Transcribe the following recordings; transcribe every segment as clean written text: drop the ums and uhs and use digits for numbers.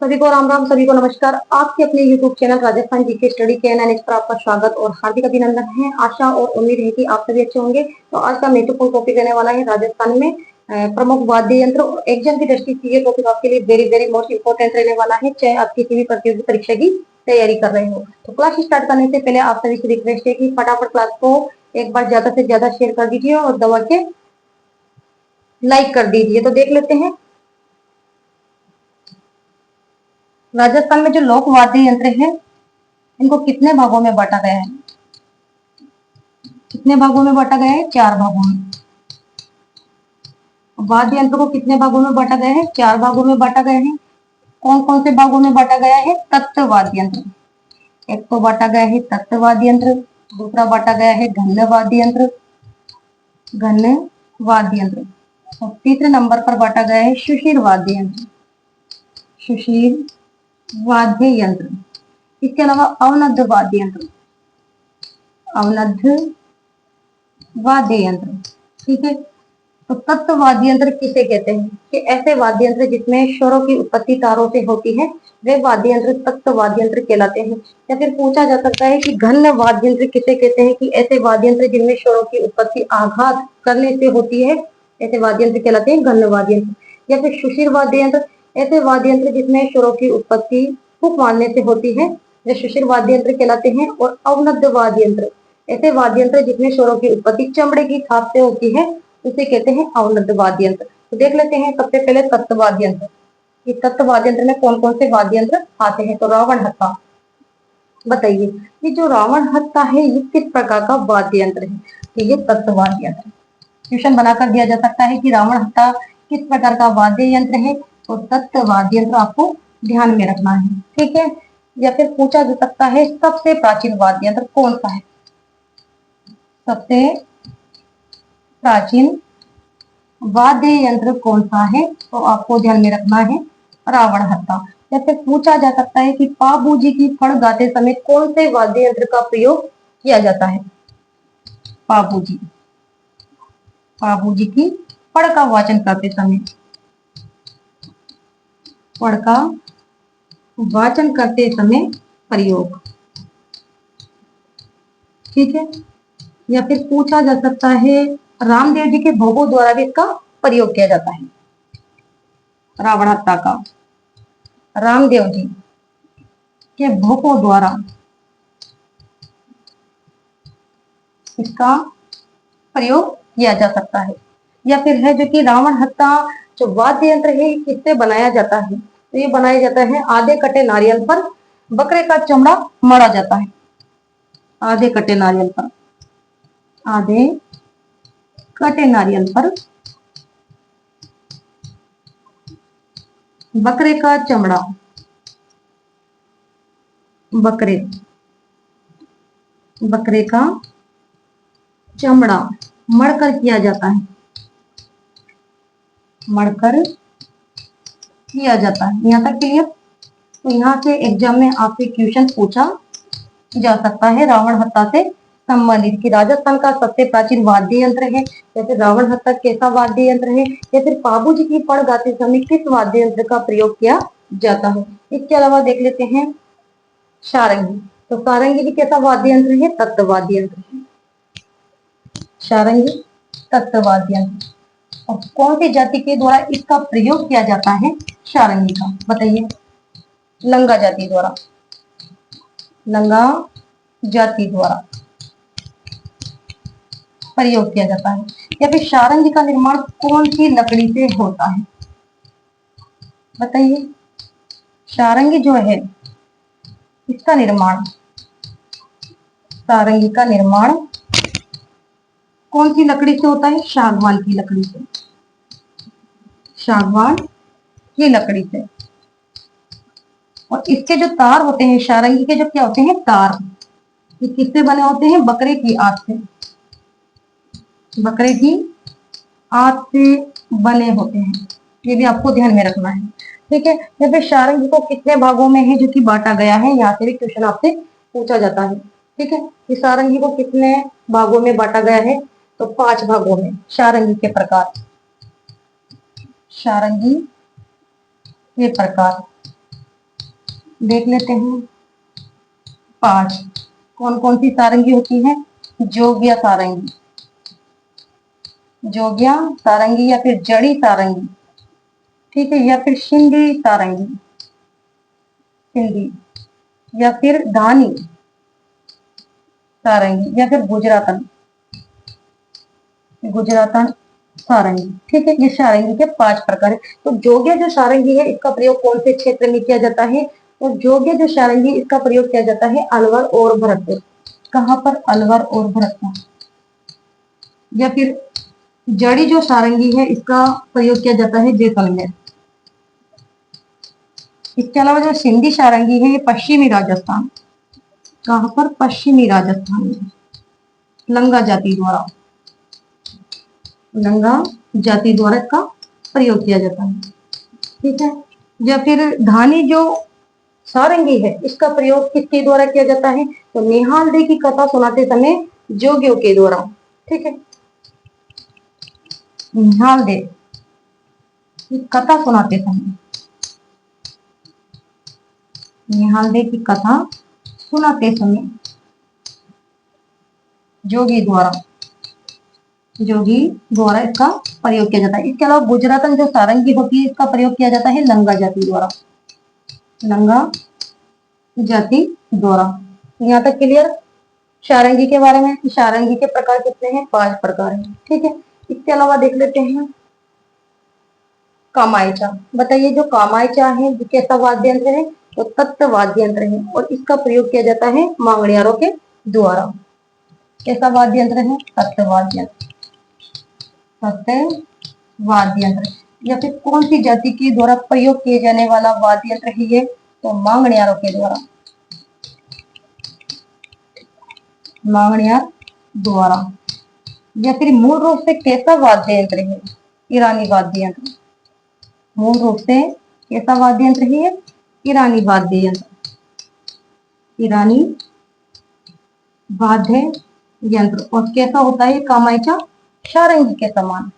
सभी को राम राम, सभी को नमस्कार। आपके अपने YouTube channel Rajasthan GK study के एन पर आपका स्वागत और हार्दिक अभिनंदन है। आशा और उम्मीद है कि आप सभी अच्छे होंगे। तो आज का महत्वपूर्ण टॉपिक रहने वाला है राजस्थान में प्रमुख वाद्य यंत्र। और एग्जाम की दृष्टि से ये टॉपिक आपके लिए वेरी वेरी मोस्ट इंपोर्टेंट रहने वाला है, चाहे आप किसी भी प्रतियोगी परीक्षा की तैयारी कर रहे हो। तो क्लास स्टार्ट करने से पहले आप सभी से रिक्वेस्ट है कि फटाफट क्लास को एक बार ज्यादा से ज्यादा शेयर कर दीजिए और दबा के लाइक कर दीजिए। तो देख लेते हैं राजस्थान में जो लोक वाद्य यंत्र है इनको कितने भागों में बांटा गया है। कितने भागों में बांटा गया है? 4 भागों में। वाद्य यंत्र को कितने भागों में बांटा गया है? 4 भागों में बांटा गया है। कौन कौन से भागों में बांटा गया है? तत्व वाद्य यंत्र। एक तो बांटा गया है तत्व वाद्य यंत्र, दूसरा बांटा गया है घन वाद्य यंत्र, घन वाद्य यंत्र, और तीसरे नंबर पर बांटा गया है सुषिर वाद्य यंत्र, सुषिर वाद्य यंत्र। इसके अलावा अवनद्ध वाद्य यंत्र, अवनद्ध वाद्य यंत्र। ठीक है। तो तत्व वाद्य यंत्र किसे कहते हैं? कि ऐसे वाद्य यंत्र जिसमें स्वरों की उत्पत्ति तारों से होती है वे वाद्य यंत्र तत्व वाद्य यंत्र कहलाते हैं। या फिर पूछा जा सकता है कि घन वाद्य यंत्र किसे कहते हैं? कि ऐसे वाद्य यंत्र जिनमें स्वरों की उत्पत्ति आघात करने से होती है, ऐसे वाद्य यंत्र कहलाते हैं घन वाद्य यंत्र। या फिर सुषिर वाद्य यंत्र, ऐसे वाद्य यंत्र जिसमें स्वरों की उत्पत्ति फूंक मारने से होती है, वे सुषिर वाद्य यंत्र कहलाते हैं। और अवनद्ध वाद्य यंत्र, ऐसे वाद्य यंत्र जिसमें स्वरों की उत्पत्ति चमड़े की थाप से होती है, उसे कहते हैं अवनद्ध वाद्य यंत्र। तो देख लेते हैं सबसे पहले तत्व वाद्य यंत्र। इस तत्व वाद्य यंत्र में कौन कौन से वाद्य यंत्र आते हैं? तो रावण हत्था। बताइए, ये जो रावण हत्था है ये किस प्रकार का वाद्य यंत्र है? तो ये तत्व वाद्य यंत्र। क्वेश्चन बनाकर दिया जा सकता है कि रावण हत्था किस प्रकार का वाद्य यंत्र है, तो तत्व वाद्य यंत्र आपको ध्यान में रखना है। ठीक है। या फिर पूछा जा सकता है सबसे प्राचीन वाद्य यंत्र कौन सा है? सबसे प्राचीन वाद्य यंत्र कौन सा है? तो आपको ध्यान में रखना है रावण हत्था। या फिर पूछा जा सकता है कि पाबूजी की फड़ गाते समय कौन से वाद्य यंत्र का प्रयोग किया जाता है? पाबूजी, पाबूजी की फड़ का वाचन करते समय, फड़ का वाचन करते समय प्रयोग। ठीक है। या फिर पूछा जा सकता है रामदेव जी के भोगों द्वारा भी इसका प्रयोग किया जाता है। रावण हत्था का रामदेव जी के भोगों द्वारा इसका प्रयोग किया जा सकता है। या फिर है जो कि रावण हत्था जो वाद्य यंत्र है किससे बनाया जाता है? तो ये बनाया जाता है आधे कटे नारियल पर बकरे का चमड़ा मढ़ा जाता है। आधे कटे नारियल पर, आधे कटे नारियल पर बकरे का चमड़ा, बकरे बकरे का चमड़ा मढ़कर किया जाता है, मढ़कर किया जाता है। यहाँ तक क्लियर? तो यहाँ से एग्जाम में आपसे क्वेश्चन पूछा जा सकता है रावण हत्था से संबंधित कि राजस्थान का सबसे प्राचीन वाद्य यंत्र है, या फिर रावण हत्था कैसा वाद्य यंत्र है, या फिर पाबूजी की फड़ गाते समय किस वाद्य यंत्र का प्रयोग किया जाता है। इसके अलावा देख लेते हैं सारंगी। तो सारंगी भी कैसा वाद्य यंत्र है? तत्व वाद्य यंत्र है। सारंगी तत्व वाद्य यंत्र। और कौन सी जाति के द्वारा इसका प्रयोग किया जाता है सारंगी का? बताइए। लंगा जाति द्वारा, लंगा जाति द्वारा प्रयोग किया जाता है। या फिर सारंगी का निर्माण कौन सी लकड़ी से होता है? बताइए। सारंगी जो है इसका निर्माण, सारंगी का निर्माण कौन सी लकड़ी से होता है? सागवान की लकड़ी से, सागवान की लकड़ी से। और इसके जो तार होते हैं सारंगी के, जो क्या होते हैं तार, ये किससे बने होते हैं? बकरे की आंत से, बकरे की आंत से बने होते हैं। ये भी आपको ध्यान में रखना है। ठीक है। या फिर सारंगी को कितने भागों में है जो कि बांटा गया है? यहाँ से भी क्वेश्चन आपसे पूछा जाता है। ठीक है। कि सारंगी को कितने भागों में बांटा गया है? तो 5 भागों में। सारंगी के प्रकार, सारंगी के प्रकार। देख लेते हैं। 5 कौन कौन सी सारंगी होती है? जोगिया सारंगी, जोगिया सारंगी या फिर जड़ी सारंगी, ठीक है, या फिर सिंधी सारंगी, सिंधी, या फिर धानी सारंगी, या फिर गुजरातन, गुजरातन सारंगी, ठीक है। ये सारंगी के 5 प्रकार है। तो जोगिया जो सारंगी है इसका प्रयोग कौन से क्षेत्र में किया जाता है? तो जोगिया जो सारंगी इसका प्रयोग किया जाता है अलवर और भरतपुर। कहाँ पर? अलवर और भरतपुर। या फिर जड़ी जो सारंगी है इसका प्रयोग किया जाता है जैसलमेर। इसके अलावा जो सिंधी सारंगी है ये पश्चिमी राजस्थान। कहाँ पर? पश्चिमी राजस्थान में लंगा जाति द्वारा, लंगा जाति द्वारा इसका प्रयोग किया जाता है, ठीक है। या फिर धानी जो सारंगी है इसका प्रयोग किसके द्वारा किया जाता है? तो निहाल दे की कथा सुनाते समय जोगियों के द्वारा, ठीक है। निहाल दे की कथा सुनाते समय, निहाल दे की कथा सुनाते समय जोगी द्वारा, जोगी द्वारा इसका प्रयोग किया जाता है। इसके अलावा गुजरातन जो सारंगी होती है इसका प्रयोग किया जाता है लंगा जाति द्वारा, लंगा जाति द्वारा। यहाँ तक क्लियर सारंगी के बारे में? सारंगी के प्रकार कितने हैं? 5 प्रकार हैं, ठीक है। इसके अलावा देख लेते हैं कामायचा। बताइए जो कामायचा है वो कैसा वाद्य यंत्र है? तो तत्व वाद्य यंत्र है और इसका प्रयोग किया जाता है मांगड़ियारों के द्वारा। कैसा वाद्य यंत्र है? तत्व वाद्य यंत्र, तत्व वाद्य यंत्र। या फिर कौन सी जाति के द्वारा प्रयोग किए जाने वाला वाद्य यंत्र है ये? तो मांगड़ियारों के द्वारा, मांगड़ियार द्वारा। या फिर मूल रूप से कैसा वाद्य यंत्र है? ईरानी वाद्य यंत्र। मूल रूप से कैसा वाद्य यंत्र है? ईरानी वाद्य यंत्र, ईरानी वाद्य यंत्र। और कैसा होता है कामायचा? सारंगी के समान।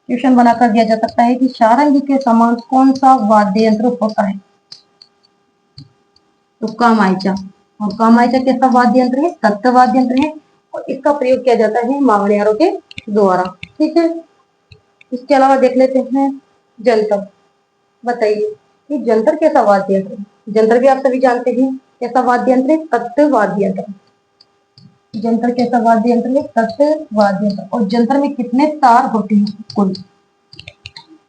क्वेश्चन बनाकर दिया जा सकता है कि सारंगी के समान कौन सा वाद्य यंत्र होता है? तो कामायचा। और कामायचा कैसा वाद्य यंत्र है? तत्व वाद्य यंत्र है और इसका प्रयोग किया जाता है मांगड़ियारों के द्वारा, ठीक है। इसके अलावा देख लेते हैं जंतर। बताइए कि जंतर कैसा वाद्य यंत्र है? जंतर भी आप सभी जानते हैं कैसा वाद्य यंत्र है? तत्व वाद्य यंत्र। जंतर कैसा वाद्य यंत्र है? तत्व वाद्य यंत्र। और जंतर में कितने तार होते हैं कुल?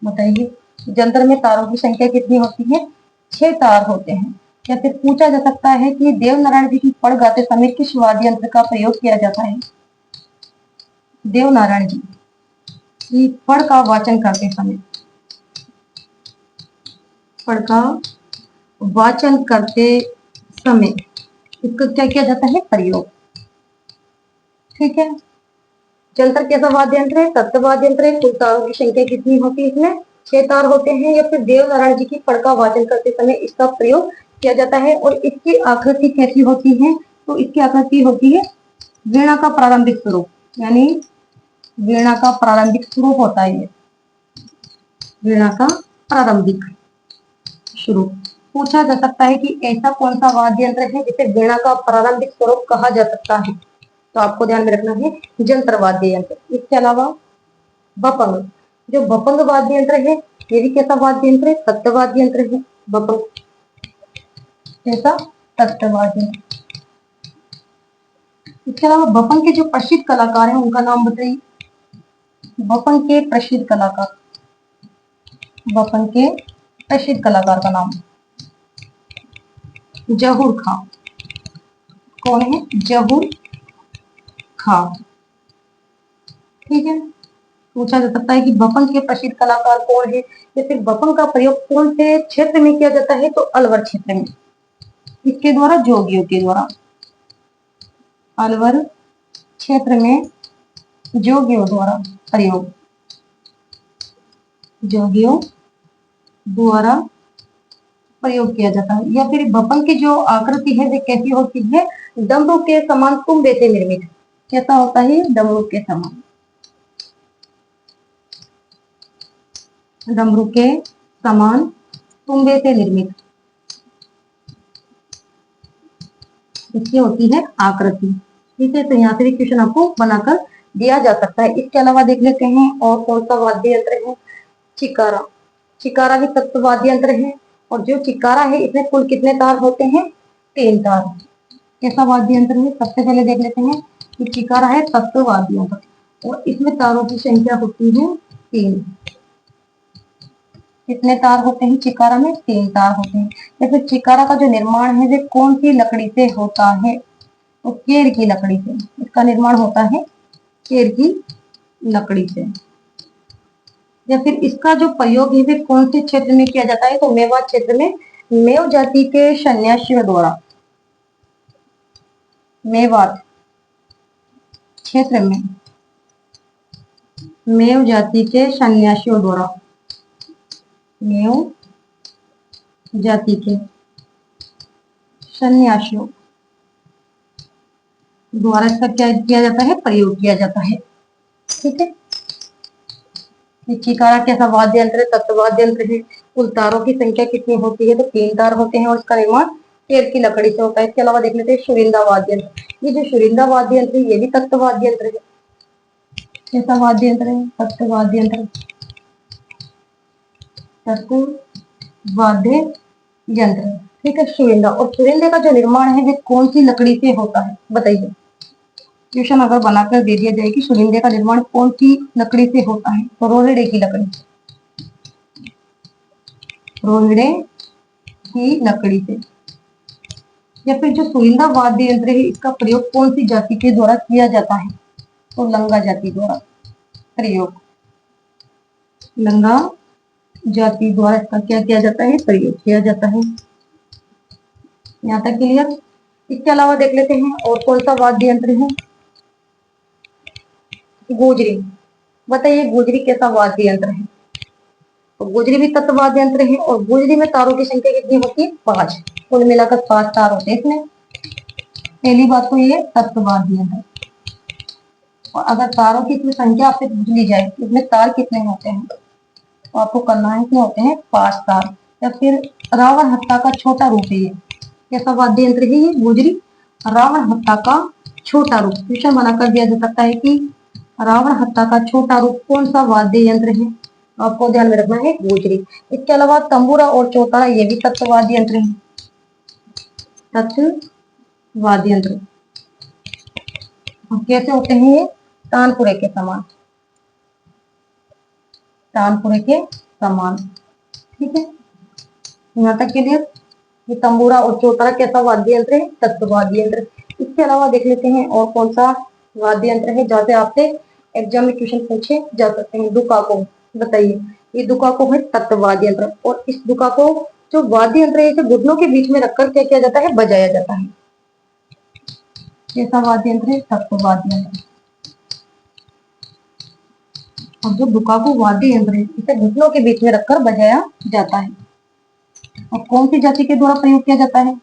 बताइए जंतर में तारों की संख्या कितनी होती है? 6 तार होते हैं। या फिर पूछा जा सकता है कि देवनारायण जी की पढ़ गाते समय किस वाद्य यंत्र का प्रयोग किया जाता है? देवनारायण जी की पढ़ का वाचन करते समय, पढ़ का वाचन करते समय इसका क्या किया जाता है? प्रयोग, ठीक है। जंतर कैसा वाद्य यंत्र है? तत्व वाद्य यंत्र है। कुल तारों की संख्या कितनी होती है? इसमें 6 तार होते हैं। या फिर देवनारायण जी की पढ़ का वाचन करते समय इसका प्रयोग किया जाता है। और इसकी आकृति कैसी होती है? तो इसकी आकृति होती है वीणा का प्रारंभिक स्वरूप, यानी वीणा का प्रारंभिक स्वरूप होता है ये, वीणा का प्रारंभिक स्वरूप। पूछा जा सकता है कि ऐसा कौन सा वाद्य यंत्र है जिसे वीणा का प्रारंभिक स्वरूप कहा जा सकता है? तो आपको ध्यान में रखना है जंतर वाद्य यंत्र। इसके अलावा बपंग, जो बपंग वाद्य यंत्र है ये भी कैसा वाद्य यंत्र है? तत्व वाद्य यंत्र है। बपंग कैसा? तत्व वाद्य यंत्र। इसके अलावा बपंग के जो प्रसिद्ध कलाकार हैं उनका नाम बताइए। बपंग के प्रसिद्ध कलाकार, बपंग के प्रसिद्ध कलाकार का नाम जहूर खां। कौन है? जहूर खां, ठीक है। पूछा जा सकता है कि बपंग के प्रसिद्ध कलाकार कौन है? या फिर बपंग का प्रयोग कौन से क्षेत्र में किया जाता है? तो अलवर क्षेत्र में। इसके द्वारा? जोगियों के द्वारा। अलवर क्षेत्र में जोगियों द्वारा प्रयोग, जोगियों द्वारा प्रयोग किया जाता है। या फिर बपंग की जो आकृति है वे कैसी होती है? डमरू के समान कुंभे से निर्मित। कैसा होता है? डमरू के समान, डमरू के समान तुम्बे से निर्मित, इसकी होती है आकृति। ठीक है, तो यहाँ से भी क्वेश्चन आपको बनाकर दिया जा सकता है। इसके अलावा देख लेते हैं और कौन सा वाद्य यंत्र है। चिकारा, चिकारा भी तत्व वाद्य यंत्र है। और जो चिकारा है इसमें कुल कितने तार होते हैं? 3 तार। कैसा वाद्य यंत्र है? सबसे पहले देख लेते हैं कि चिकारा है तत्व वाद्य यंत्र और इसमें तारों की संख्या होती है 3। कितने तार होते हैं चिकारा में? 3 तार होते हैं। या फिर चिकारा का जो निर्माण है वे कौन सी लकड़ी से होता है? तो केर की लकड़ी से इसका निर्माण होता है, केर की लकड़ी से। या फिर इसका जो प्रयोग है वे कौन से क्षेत्र में किया जाता है? तो मेवात क्षेत्र में मेव जाति के सन्यासियों द्वारा, मेवात क्षेत्र में मेव जाति के सन्यासियों द्वारा, मेव जाति के सन्यासियों द्वारा इसका क्या किया जाता है? प्रयोग किया जाता है। ठीक है, चिकारा कैसा वाद्य यंत्र है? तत्व वाद्य यंत्र है। कुल तारों की संख्या कितनी होती है? तो 3 तार होते हैं और इसका निर्माण केर की लकड़ी से होता है। इसके अलावा देख लेते हैं शुरिंदा वाद्य यंत्र। ये जो शुरिंदा वाद्य यंत्र है ये भी तत्व वाद्य यंत्र है। कैसा वाद्य यंत्र है? तत्व वाद्य यंत्र, तत्व वाद्य यंत्र। ठीक है, शुरिंदा। और शुरिंदे का जो निर्माण है वे कौन सी लकड़ी से होता है? बताइए, क्वेश्चन अगर बनाकर दे दिया जाए कि शुरिंदे का निर्माण कौन सी लकड़ी से होता है? तो रोहिड़े की लकड़ी, रोहिड़े की लकड़ी से। या फिर जो शुरिंदा वाद्य यंत्र है इसका प्रयोग कौन सी जाति के द्वारा किया जाता है? तो लंगा जाति द्वारा प्रयोग, लंगा जाति द्वारा इसका क्या किया जाता है? प्रयोग किया जाता है। यहाँ तक क्लियर? इसके अलावा देख लेते हैं और कौन सा वाद्य यंत्र है। गोजरी, बताइए गोजरी कैसा वाद्य यंत्र है? तो गोजरी भी तत्व वाद्य यंत्र है और गोजरी में तारों की संख्या कितनी होती है? 5। कुल मिलाकर 5 तार होते हैं इसमें। पहली बात तो ये तत्व वाद्य यंत्र। और अगर तारों की इसमें संख्या आपसे पूछ ली जाए तो इसमें तार कितने होते हैं तो आपको करना है, इसमें होते हैं 5 तार। या फिर रावण हत्था का छोटा रूप है ये। कैसा वाद्य यंत्र है ये? गोजरी रावण हत्था का छोटा रूप। क्वेश्चन बनाकर दिया जा सकता है कि रावण हत्था का छोटा रूप कौन सा वाद्य यंत्र है? आपको ध्यान में रखना है गोजरी। इसके अलावा तंबूरा और चौतारा ये भी तत्व वाद्य यंत्र है, तत्व वाद्य यंत्र। कैसे होते हैं ये? तानपुरे के समान, तानपुरे के समान। ठीक है, यहाँ तक के लिए ये तंबूरा और चौतारा कैसा वाद्य यंत्र है? तत्व वाद्य यंत्र। इसके अलावा देख लेते हैं और कौन सा वाद्य यंत्र है जहाँ से आपसे एग्जाम में क्वेश्चन पूछे जा सकते हैं। दुकाको, बताइए ये दुकाको है तत्व वाद्य यंत्र। और इस दुकाको जो वाद्य यंत्र है इसे घुटनों के बीच में रखकर क्या किया जाता है? बजाया जाता है। कैसा वाद्य यंत्र है? तत्व वाद्य यंत्र। और जो दुकाको वाद्य यंत्र है इसे घुटनों के बीच में रखकर बजाया जाता है। और कौन सी जाति के द्वारा प्रयोग किया जाता है?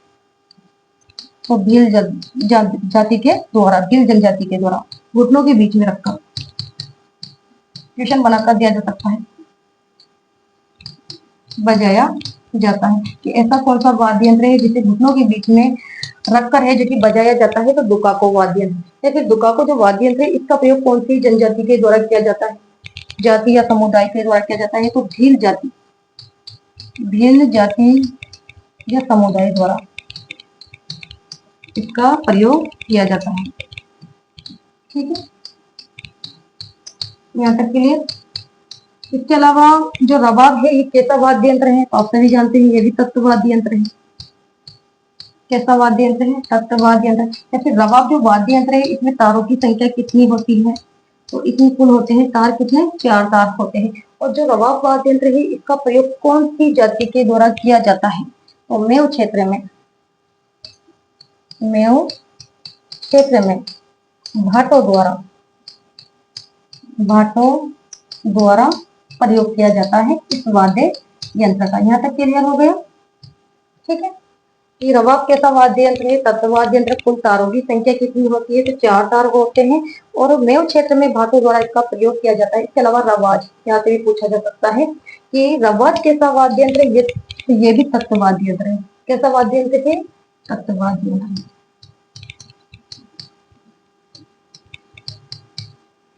तो भील जाति के द्वारा, भील जनजाति के द्वारा घुटनों के बीच में रखकर क्वेश्चन बनाकर दिया जा सकता है, बजाया जाता है। कि ऐसा कौन सा वाद्य यंत्र है जिसे घुटनों के बीच में रखकर है जो कि बजाया जाता है? तो दुकाको वाद्य यंत्र। या फिर दुकाको जो वाद्य यंत्र है इसका प्रयोग कौन सी जनजाति के द्वारा किया जाता है? जाति या समुदाय के द्वारा किया जाता है? तो भील जाति, भील जाति या समुदाय द्वारा इसका प्रयोग किया जाता है। ठीक है, यहाँ तक के लिए। इसके अलावा जो रबाब है ये कैसा वाद्य यंत्र है? तो आप सभी जानते हैं ये भी तत्व वाद्य यंत्र है। कैसा वाद्य यंत्र है? तत्व वाद्य यंत्र। या फिर रबाब जो वाद्य यंत्र है इसमें तारों की संख्या कितनी होती है? तो इसमें कुल होते हैं तार कितने? 4 तार होते हैं। और जो रबाब वाद्य यंत्र है इसका प्रयोग कौन सी जाति के द्वारा किया जाता है? तो मेव क्षेत्र में, मेव क्षेत्र में भाटों द्वारा, भाटों द्वारा प्रयोग किया जाता है इस वाद्य यंत्र का। यहाँ तक क्लियर हो गया? ठीक है, ये रबाब कैसा वाद्य यंत्र है? तत्व वाद्य यंत्र। कुल तारों की संख्या कितनी होती है? तो 4 तार होते हैं और मेव क्षेत्र में भाटों द्वारा इसका प्रयोग किया जाता है। इसके अलावा रवाज, यहाँ से भी पूछा जा सकता है कि रवाज कैसा वाद्य यंत्र है? तो ये भी तत्ववादी यंत्र है। कैसा वाद्य यंत्र है? तत्ववादी यंत्र।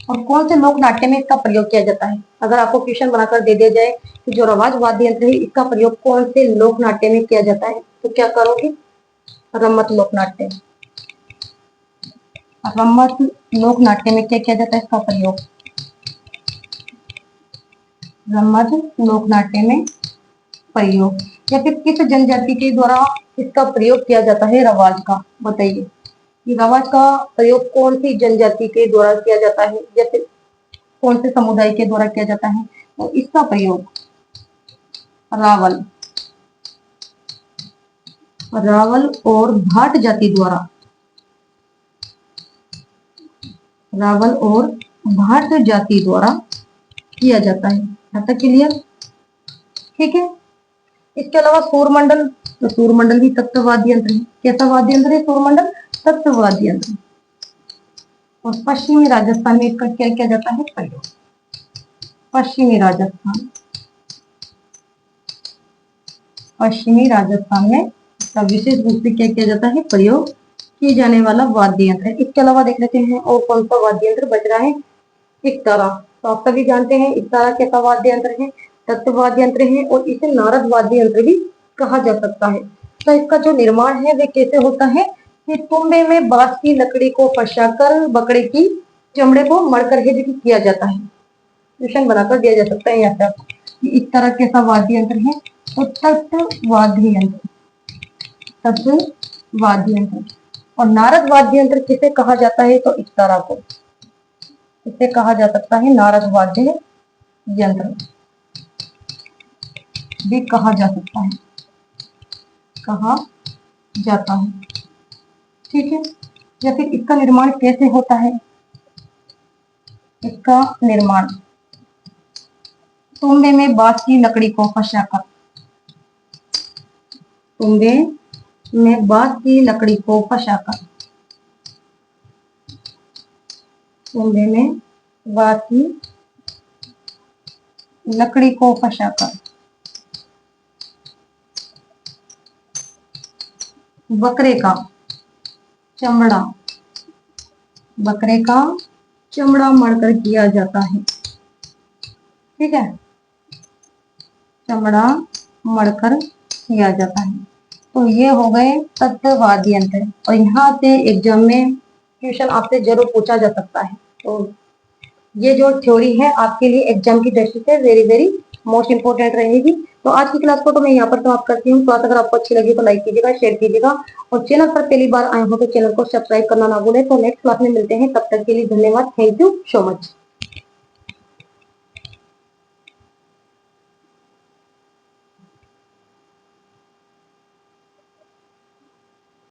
और कौन से लोक नाट्य में इसका प्रयोग किया जाता है? अगर आपको क्वेश्चन बनाकर दे दिया जाए कि जो रवाज वाद्य यंत्र है इसका प्रयोग कौन से लोक नाट्य में किया जाता है, तो क्या करोगे? रम्मत लोक नाट्य। रम्मत लोक नाट्य में क्या किया जाता है इसका प्रयोग? रम्मत लोक नाट्य में प्रयोग। या फिर किस जनजाति के द्वारा इसका प्रयोग किया जाता है रवाज का? बताइए कि रवाज का प्रयोग कौन सी जनजाति के द्वारा किया जाता है या फिर कौन से समुदाय के द्वारा किया जाता है? तो इसका प्रयोग रावल और भाट जाति द्वारा, रावल और भाट जाति द्वारा किया जाता है। यहाँ तक क्लियर? ठीक है। इसके अलावा सूरमंडल, तो सूरमंडल भी तत्ववादी यंत्र है। कैसा वाद्य यंत्र है सूरमंडल? तत्ववादी यंत्र। और पश्चिमी राजस्थान में इसका क्या किया जाता है प्रयोग? पश्चिमी राजस्थान में इसका विशेष रूप से क्या किया जाता है प्रयोग किए जाने वाला वाद्य यंत्र है। इसके अलावा देख लेते हैं और कौन सा वाद्य यंत्र बच रहा है। इकतारा, तो आप सभी जानते हैं इकतारा कैसा वाद्य यंत्र है? तत्ववाद्य यंत्र है और इसे नारद वाद्य यंत्र भी कहा जा सकता है। तो इसका जो निर्माण है वह कैसे होता है कि तुम्बे में बांस की लकड़ी को फंसाकर बकरे की चमड़े को मड़कर ही किया जाता है। क्वेश्चन बनाकर दिया जा सकता है यहाँ पर इस तरह कैसा वाद्य यंत्र है, तो तत्ववाद्य यंत्र। तत्ववाद्य यंत्र। और नारद वाद्य यंत्र किसे कहा जाता है? तो इकतारा को। इसे कहा जा सकता है नारद वाद्य यंत्र भी कहा जा सकता है, कहा जाता है। ठीक है। या फिर इसका निर्माण कैसे होता है? इसका निर्माण तुम्बे में बांस की लकड़ी को फंसाकर, तुम्बे में बांस की लकड़ी को फंसाकर, तुम्बे में बांस की लकड़ी को फंसाकर बकरे का चमड़ा मड़कर किया जाता है। ठीक है, चमड़ा मड़कर किया जाता है। तो ये हो गए तत्ववादी यंत्र। और यहाँ से एग्जाम में क्वेश्चन आपसे जरूर पूछा जा सकता है। तो ये जो थ्योरी है आपके लिए एग्जाम की दृष्टि से वेरी वेरी मोस्ट इंपोर्टेंट रहेगी। तो आज की क्लास को तो मैं यहाँ पर समाप्त करती हूँ। क्लास अगर आपको अच्छी लगी तो लाइक कीजिएगा, शेयर कीजिएगा और चैनल पर पहली बार आए हो तो चैनल को सब्सक्राइब करना ना भूलें। तो नेक्स्ट क्लास में मिलते हैं, तब तक के लिए धन्यवाद। Thank you so much.